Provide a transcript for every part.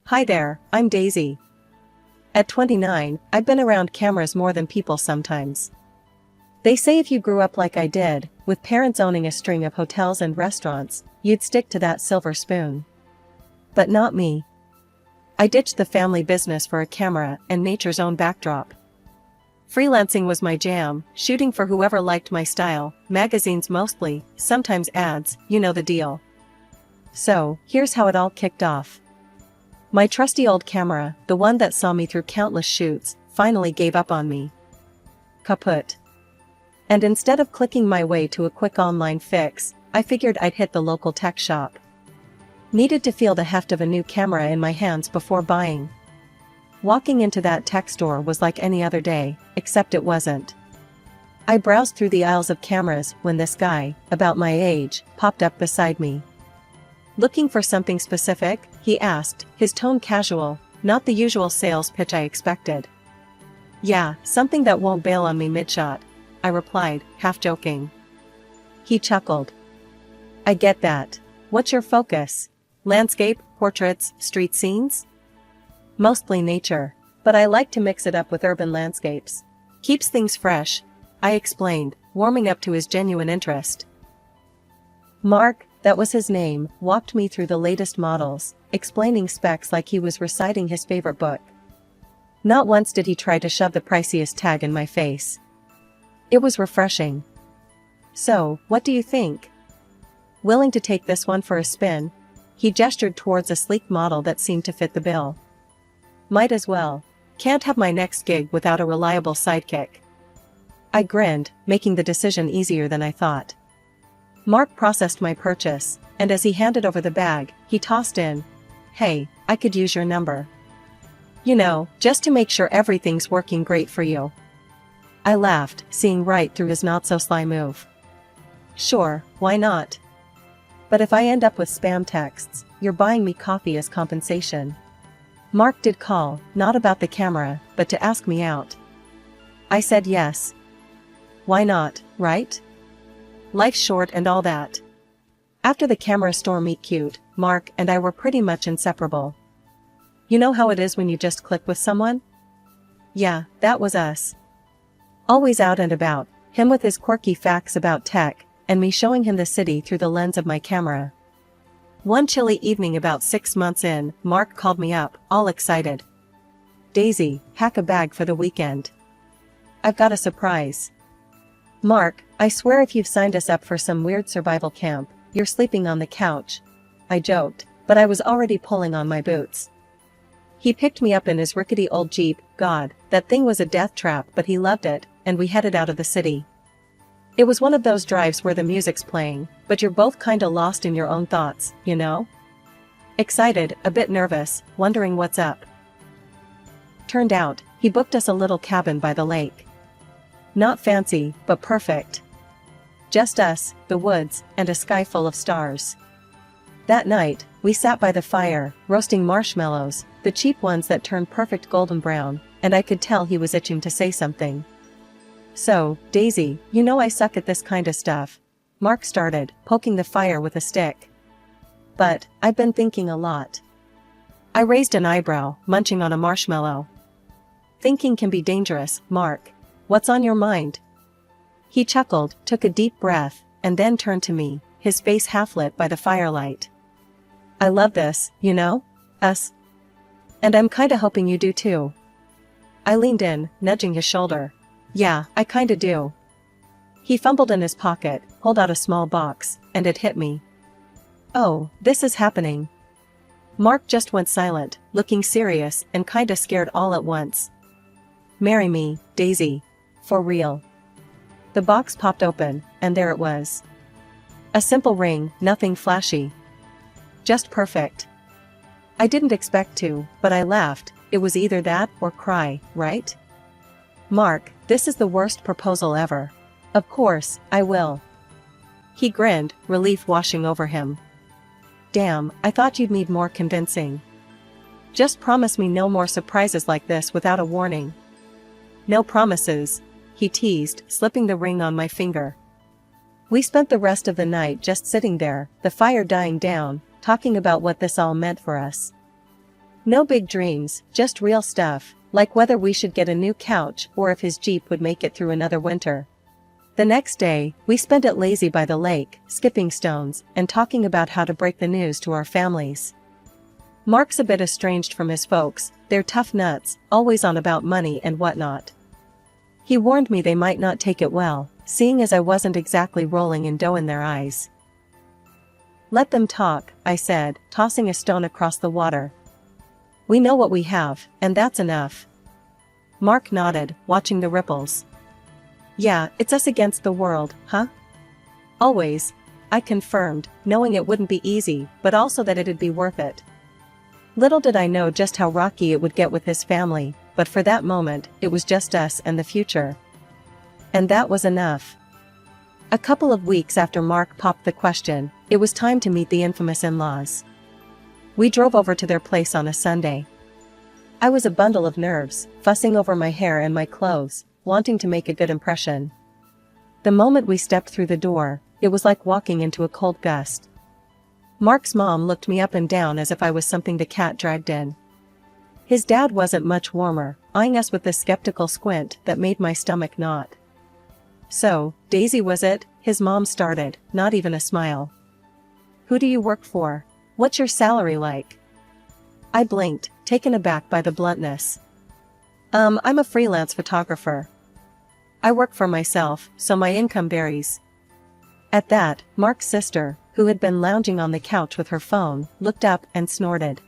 Hi there, I'm Daisy. At 29, I've been around cameras more than people sometimes. They say if you grew up like I did, with parents owning a string of hotels and restaurants, you'd stick to that silver spoon. But not me. I ditched the family business for a camera and nature's own backdrop. Freelancing was my jam, shooting for whoever liked my style, magazines mostly, sometimes ads, you know the deal. So, here's how it all kicked off. My trusty old camera, the one that saw me through countless shoots, finally gave up on me. Kaput. And instead of clicking my way to a quick online fix, I figured I'd hit the local tech shop. Needed to feel the heft of a new camera in my hands before buying. Walking into that tech store was like any other day, except it wasn't. I browsed through the aisles of cameras when this guy, about my age, popped up beside me. Looking for something specific? He asked, his tone casual, not the usual sales pitch I expected. Yeah, something that won't bail on me mid-shot, I replied, half joking. He chuckled. I get that. What's your focus? Landscape, portraits, street scenes? Mostly nature, but I like to mix it up with urban landscapes. Keeps things fresh, I explained, warming up to his genuine interest. Mark, that was his name, walked me through the latest models, explaining specs like he was reciting his favorite book. Not once did he try to shove the priciest tag in my face. It was refreshing. So, what do you think? Willing to take this one for a spin? He gestured towards a sleek model that seemed to fit the bill. Might as well. Can't have my next gig without a reliable sidekick. I grinned, making the decision easier than I thought. Mark processed my purchase, and as he handed over the bag, he tossed in, "Hey, I could use your number. You know, just to make sure everything's working great for you." I laughed, seeing right through his not-so-sly move. Sure, why not? But if I end up with spam texts, you're buying me coffee as compensation. Mark did call, not about the camera, but to ask me out. I said yes. Why not, right? Life's short and all that. After the camera store meet cute, Mark and I were pretty much inseparable. You know how it is when you just click with someone? Yeah, that was us. Always out and about, him with his quirky facts about tech, and me showing him the city through the lens of my camera. One chilly evening about 6 months in, Mark called me up, all excited. Daisy, pack a bag for the weekend. I've got a surprise. Mark, I swear if you've signed us up for some weird survival camp, you're sleeping on the couch. I joked, but I was already pulling on my boots. He picked me up in his rickety old Jeep. God, that thing was a death trap, but he loved it, and we headed out of the city. It was one of those drives where the music's playing, but you're both kinda lost in your own thoughts, you know? Excited, a bit nervous, wondering what's up. Turned out, he booked us a little cabin by the lake. Not fancy, but perfect. Just us, the woods, and a sky full of stars. That night, we sat by the fire, roasting marshmallows, the cheap ones that turned perfect golden brown, and I could tell he was itching to say something. So, Daisy, you know I suck at this kinda stuff. Mark started, poking the fire with a stick. But, I've been thinking a lot. I raised an eyebrow, munching on a marshmallow. Thinking can be dangerous, Mark. What's on your mind? He chuckled, took a deep breath, and then turned to me, his face half lit by the firelight. I love this, you know? Us. And I'm kinda hoping you do too. I leaned in, nudging his shoulder. Yeah, I kinda do. He fumbled in his pocket, pulled out a small box, and it hit me. Oh, this is happening. Mark just went silent, looking serious and kinda scared all at once. Marry me, Daisy. For real. The box popped open, and there it was. A simple ring, nothing flashy. Just perfect. I didn't expect to, but I laughed. It was either that or cry, right? Mark, this is the worst proposal ever. Of course, I will. He grinned, relief washing over him. Damn, I thought you'd need more convincing. Just promise me no more surprises like this without a warning. No promises, he teased, slipping the ring on my finger. We spent the rest of the night just sitting there, the fire dying down, talking about what this all meant for us. No big dreams, just real stuff, like whether we should get a new couch or if his Jeep would make it through another winter. The next day, we spent it lazy by the lake, skipping stones, and talking about how to break the news to our families. Mark's a bit estranged from his folks, they're tough nuts, always on about money and whatnot. He warned me they might not take it well, seeing as I wasn't exactly rolling in dough in their eyes. Let them talk, I said, tossing a stone across the water. We know what we have, and that's enough. Mark nodded, watching the ripples. Yeah, it's us against the world, huh? Always, I confirmed, knowing it wouldn't be easy, but also that it'd be worth it. Little did I know just how rocky it would get with his family, but for that moment, it was just us and the future. And that was enough. A couple of weeks after Mark popped the question, it was time to meet the infamous in-laws. We drove over to their place on a Sunday. I was a bundle of nerves, fussing over my hair and my clothes, wanting to make a good impression. The moment we stepped through the door, it was like walking into a cold gust. Mark's mom looked me up and down as if I was something the cat dragged in. His dad wasn't much warmer, eyeing us with the skeptical squint that made my stomach knot. So, Daisy was it? His mom started, not even a smile. Who do you work for? What's your salary like? I blinked, taken aback by the bluntness. I'm a freelance photographer. I work for myself, so my income varies. At that, Mark's sister, who had been lounging on the couch with her phone, looked up and snorted.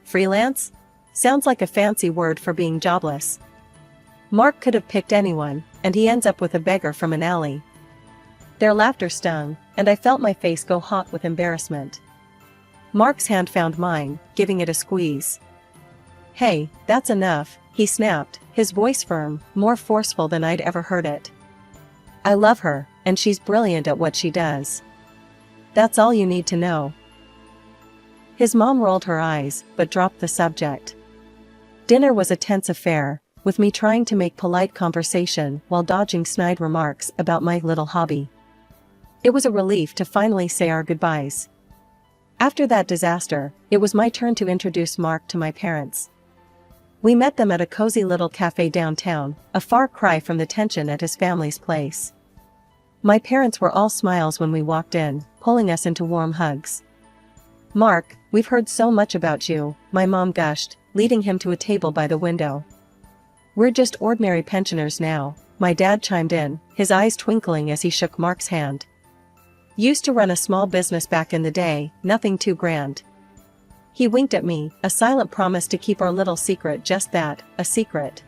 Freelance? Sounds like a fancy word for being jobless. Mark could have picked anyone, and he ends up with a beggar from an alley. Their laughter stung, and I felt my face go hot with embarrassment. Mark's hand found mine, giving it a squeeze. Hey, that's enough, he snapped, his voice firm, more forceful than I'd ever heard it. I love her, and she's brilliant at what she does. That's all you need to know. His mom rolled her eyes, but dropped the subject. Dinner was a tense affair, with me trying to make polite conversation while dodging snide remarks about my little hobby. It was a relief to finally say our goodbyes. After that disaster, it was my turn to introduce Mark to my parents. We met them at a cozy little cafe downtown, a far cry from the tension at his family's place. My parents were all smiles when we walked in, pulling us into warm hugs. Mark, we've heard so much about you, my mom gushed, leading him to a table by the window. We're just ordinary pensioners now, my dad chimed in, his eyes twinkling as he shook Mark's hand. Used to run a small business back in the day, nothing too grand. He winked at me, a silent promise to keep our little secret just that, a secret.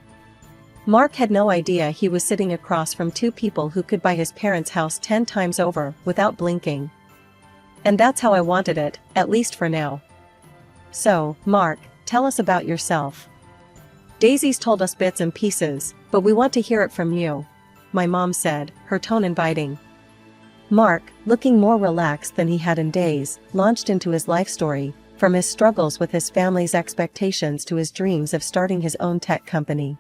Mark had no idea he was sitting across from two people who could buy his parents' house 10 times over, without blinking. And that's how I wanted it, at least for now. So, Mark, tell us about yourself. Daisy's told us bits and pieces, but we want to hear it from you, my mom said, her tone inviting. Mark, looking more relaxed than he had in days, launched into his life story, from his struggles with his family's expectations to his dreams of starting his own tech company.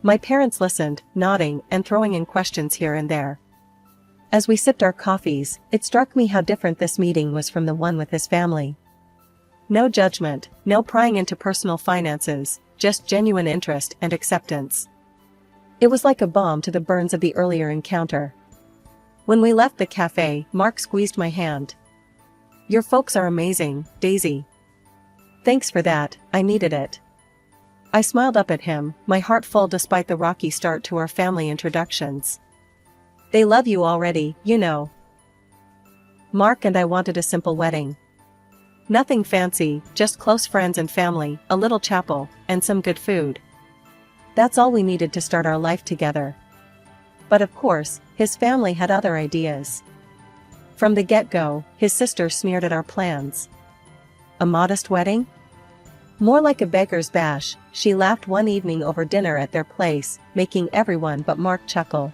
My parents listened, nodding and throwing in questions here and there. As we sipped our coffees, it struck me how different this meeting was from the one with his family. No judgment, no prying into personal finances, just genuine interest and acceptance. It was like a balm to the burns of the earlier encounter. When we left the cafe, Mark squeezed my hand. Your folks are amazing, Daisy. Thanks for that, I needed it. I smiled up at him, my heart full despite the rocky start to our family introductions. They love you already, you know. Mark and I wanted a simple wedding. Nothing fancy, just close friends and family, a little chapel, and some good food. That's all we needed to start our life together. But of course, his family had other ideas. From the get-go, his sister sneered at our plans. A modest wedding? More like a beggar's bash, she laughed one evening over dinner at their place, making everyone but Mark chuckle.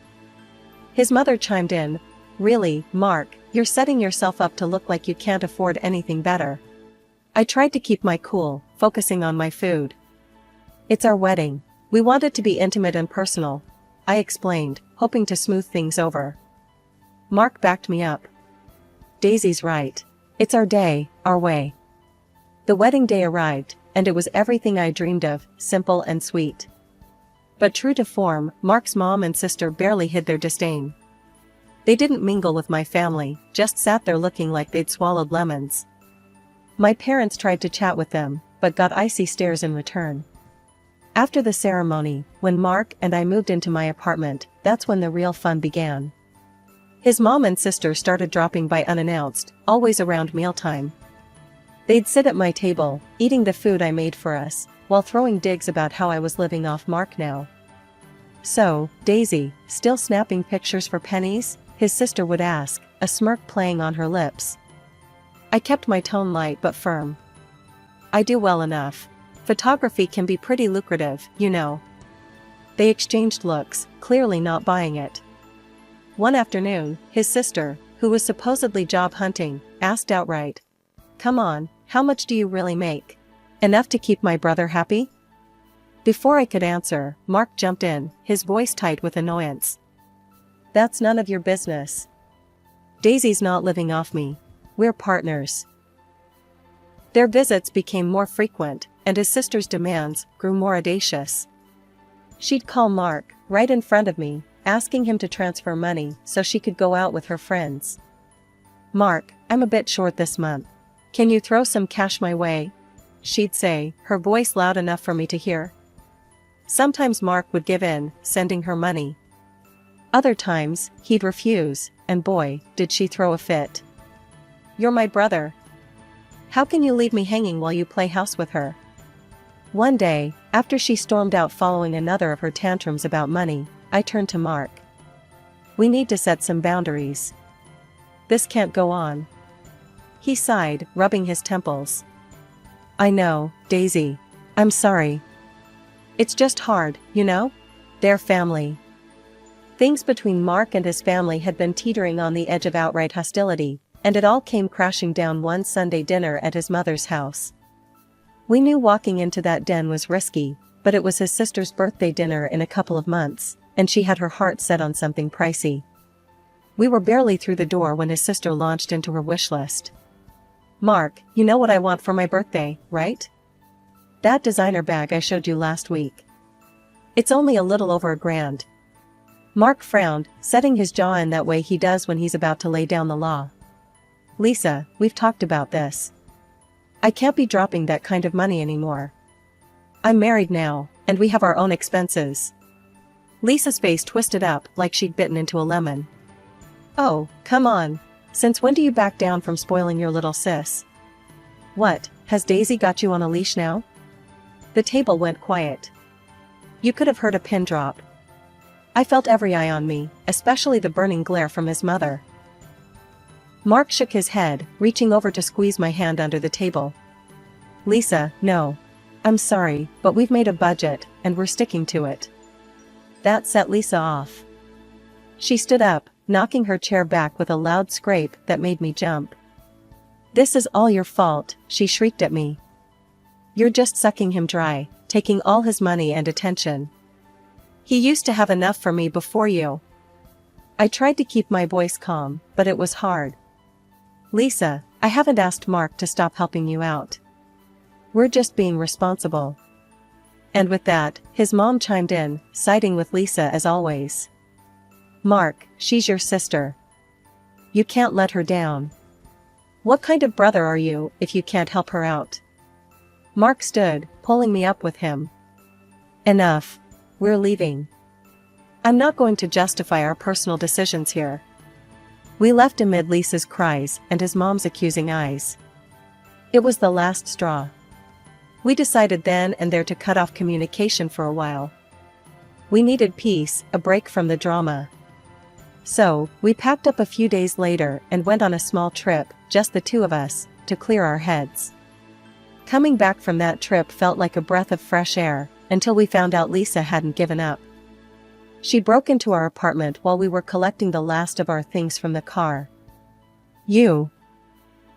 His mother chimed in, Really, Mark, you're setting yourself up to look like you can't afford anything better. I tried to keep my cool, focusing on my food. It's our wedding. We want it to be intimate and personal, I explained, hoping to smooth things over. Mark backed me up. Daisy's right. It's our day, our way. The wedding day arrived, and it was everything I dreamed of, simple and sweet. But true to form, Mark's mom and sister barely hid their disdain. They didn't mingle with my family, just sat there looking like they'd swallowed lemons. My parents tried to chat with them, but got icy stares in return. After the ceremony, when Mark and I moved into my apartment, that's when the real fun began. His mom and sister started dropping by unannounced, always around mealtime. They'd sit at my table, eating the food I made for us, while throwing digs about how I was living off Mark now. "So, Daisy, still snapping pictures for pennies?" his sister would ask, a smirk playing on her lips. I kept my tone light but firm. "I do well enough. Photography can be pretty lucrative, you know." They exchanged looks, clearly not buying it. One afternoon, his sister, who was supposedly job hunting, asked outright, "Come on, how much do you really make? Enough to keep my brother happy?" Before I could answer, Mark jumped in, his voice tight with annoyance. "That's none of your business. Daisy's not living off me. We're partners." Their visits became more frequent, and his sister's demands grew more audacious. She'd call Mark, right in front of me, asking him to transfer money so she could go out with her friends. "Mark, I'm a bit short this month. Can you throw some cash my way?" she'd say, her voice loud enough for me to hear. Sometimes Mark would give in, sending her money. Other times, he'd refuse, and boy, did she throw a fit. "You're my brother. How can you leave me hanging while you play house with her?" One day, after she stormed out following another of her tantrums about money, I turned to Mark. "We need to set some boundaries. This can't go on." He sighed, rubbing his temples. "I know, Daisy. I'm sorry. It's just hard, you know? They're family." Things between Mark and his family had been teetering on the edge of outright hostility, and it all came crashing down one Sunday dinner at his mother's house. We knew walking into that den was risky, but it was his sister's birthday dinner in a couple of months, and she had her heart set on something pricey. We were barely through the door when his sister launched into her wish list. "Mark, you know what I want for my birthday, right? That designer bag I showed you last week. It's only a little over $1,000. Mark frowned, setting his jaw in that way he does when he's about to lay down the law. "Lisa, we've talked about this. I can't be dropping that kind of money anymore. I'm married now, and we have our own expenses." Lisa's face twisted up like she'd bitten into a lemon. "Oh, come on. Since when do you back down from spoiling your little sis? What, has Daisy got you on a leash now?" The table went quiet. You could have heard a pin drop. I felt every eye on me, especially the burning glare from his mother. Mark shook his head, reaching over to squeeze my hand under the table. "Lisa, no. I'm sorry, but we've made a budget, and we're sticking to it." That set Lisa off. She stood up, knocking her chair back with a loud scrape that made me jump. "This is all your fault," she shrieked at me. "You're just sucking him dry, taking all his money and attention. He used to have enough for me before you." I tried to keep my voice calm, but it was hard. "Lisa, I haven't asked Mark to stop helping you out. We're just being responsible." And with that, his mom chimed in, siding with Lisa as always. "Mark, she's your sister. You can't let her down. What kind of brother are you if you can't help her out?" Mark stood, pulling me up with him. "Enough. We're leaving. I'm not going to justify our personal decisions here." We left amid Lisa's cries and his mom's accusing eyes. It was the last straw. We decided then and there to cut off communication for a while. We needed peace, a break from the drama. So, we packed up a few days later and went on a small trip, just the two of us, to clear our heads. Coming back from that trip felt like a breath of fresh air, until we found out Lisa hadn't given up. She broke into our apartment while we were collecting the last of our things from the car. You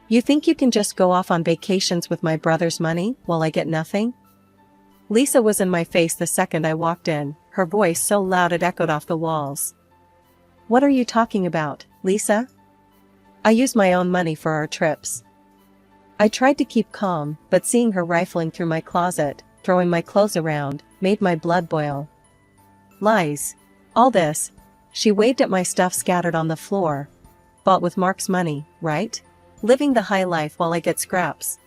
think you can just go off on vacations with my brother's money while I get nothing?" Lisa was in my face the second I walked in, her voice so loud it echoed off the walls. "What are you talking about, Lisa? I use my own money for our trips. I tried to keep calm, but seeing her rifling through my closet, throwing my clothes around, made my blood boil. Lies. All this. She waved at my stuff scattered on the floor. Bought with Mark's money, right? Living the high life while I get scraps.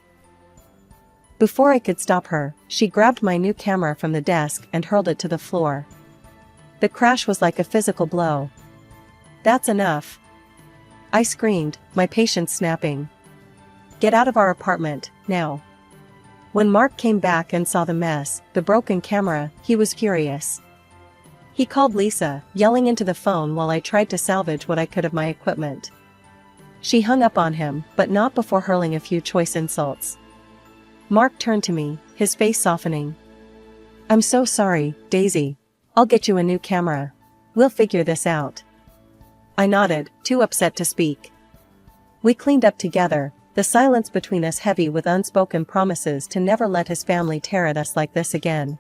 Before I could stop her, she grabbed my new camera from the desk and hurled it to the floor. The crash was like a physical blow. That's enough. I screamed, my patience snapping. Get out of our apartment, now. When Mark came back and saw the mess, the broken camera, he was furious. He called Lisa, yelling into the phone while I tried to salvage what I could of my equipment. She hung up on him, but not before hurling a few choice insults. Mark turned to me, his face softening. I'm so sorry, Daisy. I'll get you a new camera. We'll figure this out. I nodded, too upset to speak. We cleaned up together, the silence between us heavy with unspoken promises to never let his family tear at us like this again.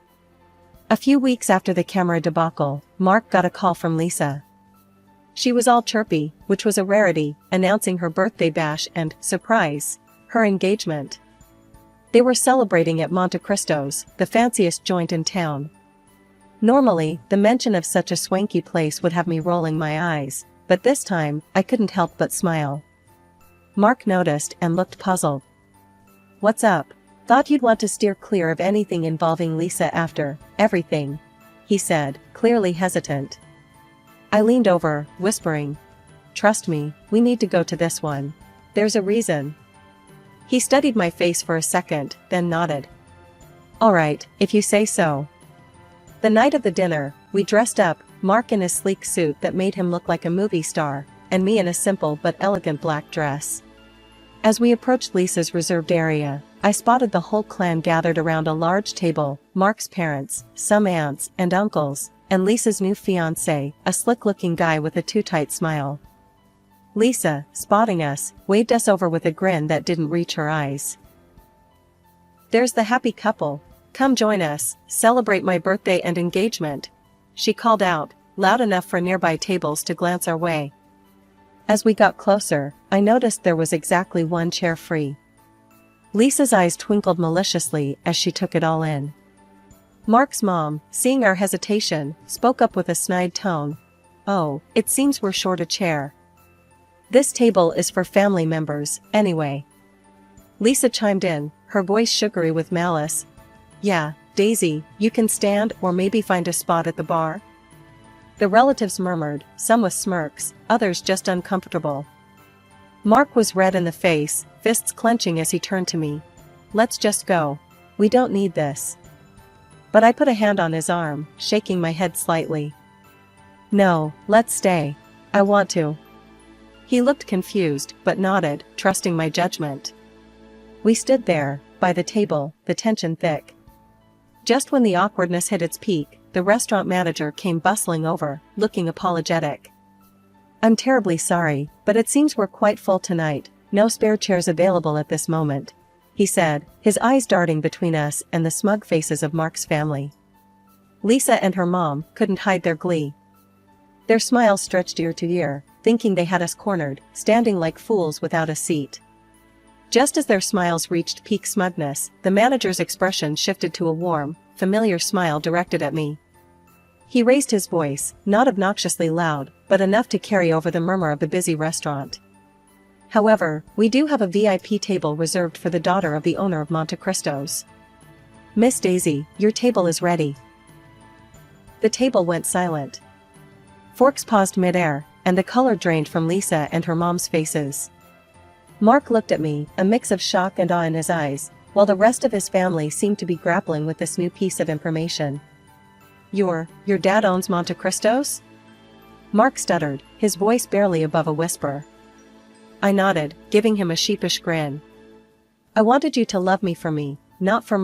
A few weeks after the camera debacle, Mark got a call from Lisa. She was all chirpy, which was a rarity, announcing her birthday bash and, surprise, her engagement. They were celebrating at Monte Cristo's, the fanciest joint in town. Normally, the mention of such a swanky place would have me rolling my eyes, but this time, I couldn't help but smile. Mark noticed and looked puzzled. What's up? Thought you'd want to steer clear of anything involving Lisa after everything, he said, clearly hesitant. I leaned over, whispering, trust me, we need to go to this one. There's a reason. He studied my face for a second, then nodded. All right, if you say so. The night of the dinner, we dressed up, Mark in his sleek suit that made him look like a movie star, and me in a simple but elegant black dress. As we approached Lisa's reserved area, I spotted the whole clan gathered around a large table, Mark's parents, some aunts and uncles, and Lisa's new fiancé, a slick-looking guy with a too-tight smile. Lisa, spotting us, waved us over with a grin that didn't reach her eyes. There's the happy couple. Come join us, celebrate my birthday and engagement, she called out, loud enough for nearby tables to glance our way. As we got closer, I noticed there was exactly one chair free. Lisa's eyes twinkled maliciously as she took it all in. Mark's mom, seeing our hesitation, spoke up with a snide tone. Oh, it seems we're short a chair. This table is for family members, anyway. Lisa chimed in, her voice sugary with malice. Yeah, Daisy, you can stand or maybe find a spot at the bar. The relatives murmured, some with smirks, others just uncomfortable. Mark was red in the face, fists clenching as he turned to me. Let's just go. We don't need this. But I put a hand on his arm, shaking my head slightly. No, let's stay. I want to. He looked confused, but nodded, trusting my judgment. We stood there, by the table, the tension thick. Just when the awkwardness hit its peak, the restaurant manager came bustling over, looking apologetic. I'm terribly sorry, but it seems we're quite full tonight, no spare chairs available at this moment, he said, his eyes darting between us and the smug faces of Mark's family. Lisa and her mom couldn't hide their glee. Their smiles stretched ear to ear, thinking they had us cornered, standing like fools without a seat. Just as their smiles reached peak smugness, the manager's expression shifted to a warm, familiar smile directed at me. He raised his voice, not obnoxiously loud, but enough to carry over the murmur of the busy restaurant. However, we do have a VIP table reserved for the daughter of the owner of Monte Cristo's. Miss Daisy, your table is ready. The table went silent. Forks paused midair, and the color drained from Lisa and her mom's faces. Mark looked at me, a mix of shock and awe in his eyes, while the rest of his family seemed to be grappling with this new piece of information. Your dad owns Monte Cristo's? Mark stuttered, his voice barely above a whisper. I nodded, giving him a sheepish grin. I wanted you to love me for me, not for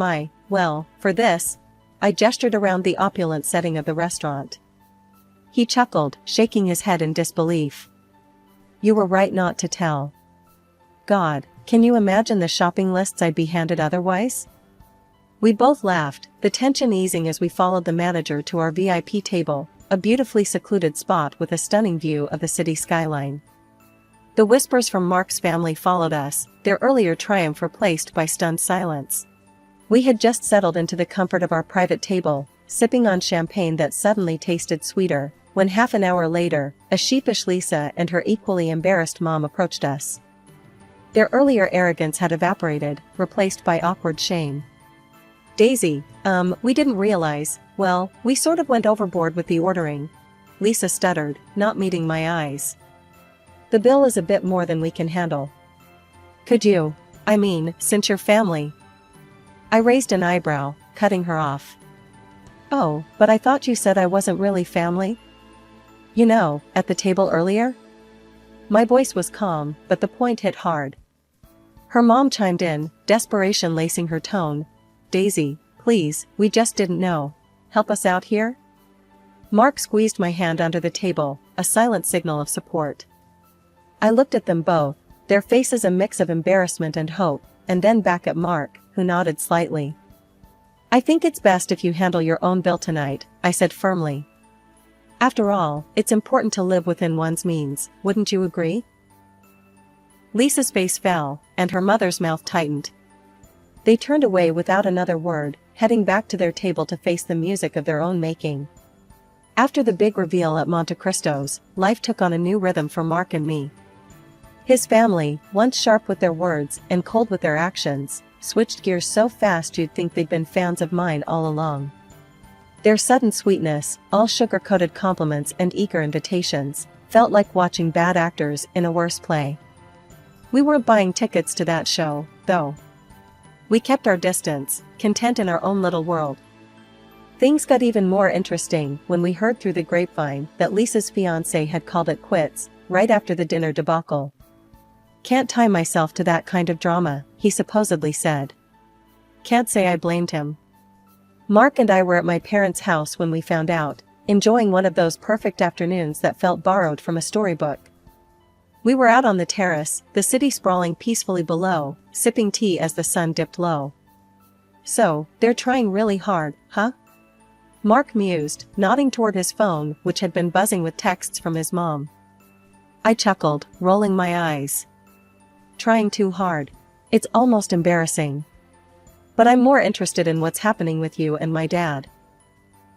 for this. I gestured around the opulent setting of the restaurant. He chuckled, shaking his head in disbelief. You were right not to tell. God, can you imagine the shopping lists I'd be handed otherwise? We both laughed, the tension easing as we followed the manager to our VIP table, a beautifully secluded spot with a stunning view of the city skyline. The whispers from Mark's family followed us, their earlier triumph replaced by stunned silence. We had just settled into the comfort of our private table, sipping on champagne that suddenly tasted sweeter, when half an hour later, a sheepish Lisa and her equally embarrassed mom approached us. Their earlier arrogance had evaporated, replaced by awkward shame. "Daisy, we didn't realize, well, we sort of went overboard with the ordering," Lisa stuttered, not meeting my eyes. "The bill is a bit more than we can handle. Could you, since you're family?" I raised an eyebrow, cutting her off. "Oh, but I thought you said I wasn't really family? You know, at the table earlier?" My voice was calm, but the point hit hard. Her mom chimed in, desperation lacing her tone. "Daisy, please, we just didn't know. Help us out here?" Mark squeezed my hand under the table, a silent signal of support. I looked at them both, their faces a mix of embarrassment and hope, and then back at Mark, who nodded slightly. "I think it's best if you handle your own bill tonight," I said firmly. "After all, it's important to live within one's means, wouldn't you agree?" Lisa's face fell, and her mother's mouth tightened. They turned away without another word, heading back to their table to face the music of their own making. After the big reveal at Monte Cristo's, life took on a new rhythm for Mark and me. His family, once sharp with their words and cold with their actions, switched gears so fast you'd think they'd been fans of mine all along. Their sudden sweetness, all sugar-coated compliments and eager invitations, felt like watching bad actors in a worse play. We weren't buying tickets to that show, though. We kept our distance, content in our own little world. Things got even more interesting when we heard through the grapevine that Lisa's fiancé had called it quits, right after the dinner debacle. "Can't tie myself to that kind of drama," he supposedly said. Can't say I blamed him. Mark and I were at my parents' house when we found out, enjoying one of those perfect afternoons that felt borrowed from a storybook. We were out on the terrace, the city sprawling peacefully below, sipping tea as the sun dipped low. "So, they're trying really hard, huh?" Mark mused, nodding toward his phone, which had been buzzing with texts from his mom. I chuckled, rolling my eyes. "Trying too hard. It's almost embarrassing. But I'm more interested in what's happening with you and my dad."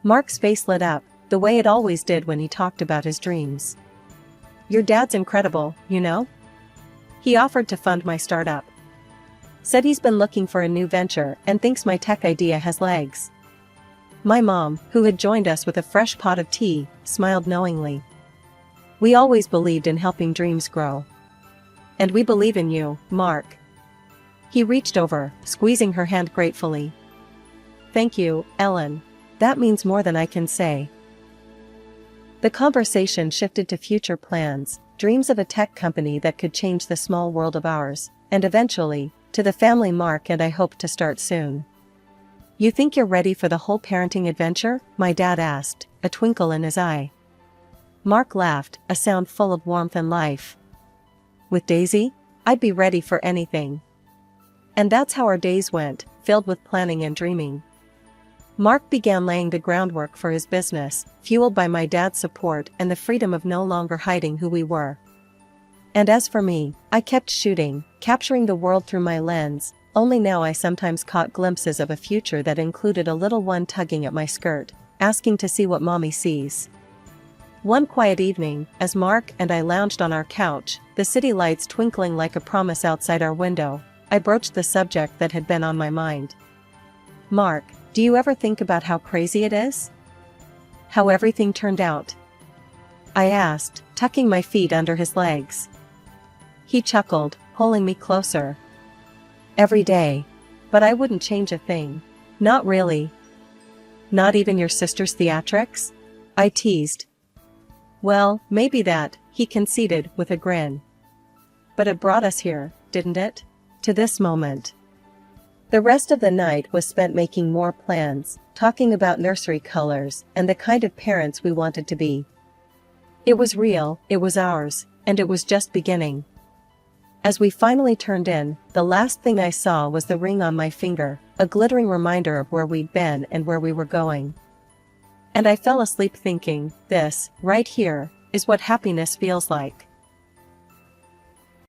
Mark's face lit up, the way it always did when he talked about his dreams. "Your dad's incredible, you know? He offered to fund my startup. Said he's been looking for a new venture and thinks my tech idea has legs." My mom, who had joined us with a fresh pot of tea, smiled knowingly. "We always believed in helping dreams grow. And we believe in you, Mark." He reached over, squeezing her hand gratefully. "Thank you, Ellen. That means more than I can say." The conversation shifted to future plans, dreams of a tech company that could change the small world of ours, and eventually, to the family Mark and I hope to start soon. "You think you're ready for the whole parenting adventure?" my dad asked, a twinkle in his eye. Mark laughed, a sound full of warmth and life. "With Daisy? I'd be ready for anything." And that's how our days went, filled with planning and dreaming. Mark began laying the groundwork for his business, fueled by my dad's support and the freedom of no longer hiding who we were. And as for me, I kept shooting, capturing the world through my lens, only now I sometimes caught glimpses of a future that included a little one tugging at my skirt, asking to see what mommy sees. One quiet evening, as Mark and I lounged on our couch, the city lights twinkling like a promise outside our window, I broached the subject that had been on my mind. "Mark, do you ever think about how crazy it is? How everything turned out?" I asked, tucking my feet under his legs. He chuckled, pulling me closer. "Every day. But I wouldn't change a thing. Not really." "Not even your sister's theatrics?" I teased. "Well, maybe that," he conceded with a grin. "But it brought us here, didn't it? To this moment." The rest of the night was spent making more plans, talking about nursery colors and the kind of parents we wanted to be. It was real, it was ours, and it was just beginning. As we finally turned in, the last thing I saw was the ring on my finger, a glittering reminder of where we'd been and where we were going. And I fell asleep thinking, this, right here, is what happiness feels like.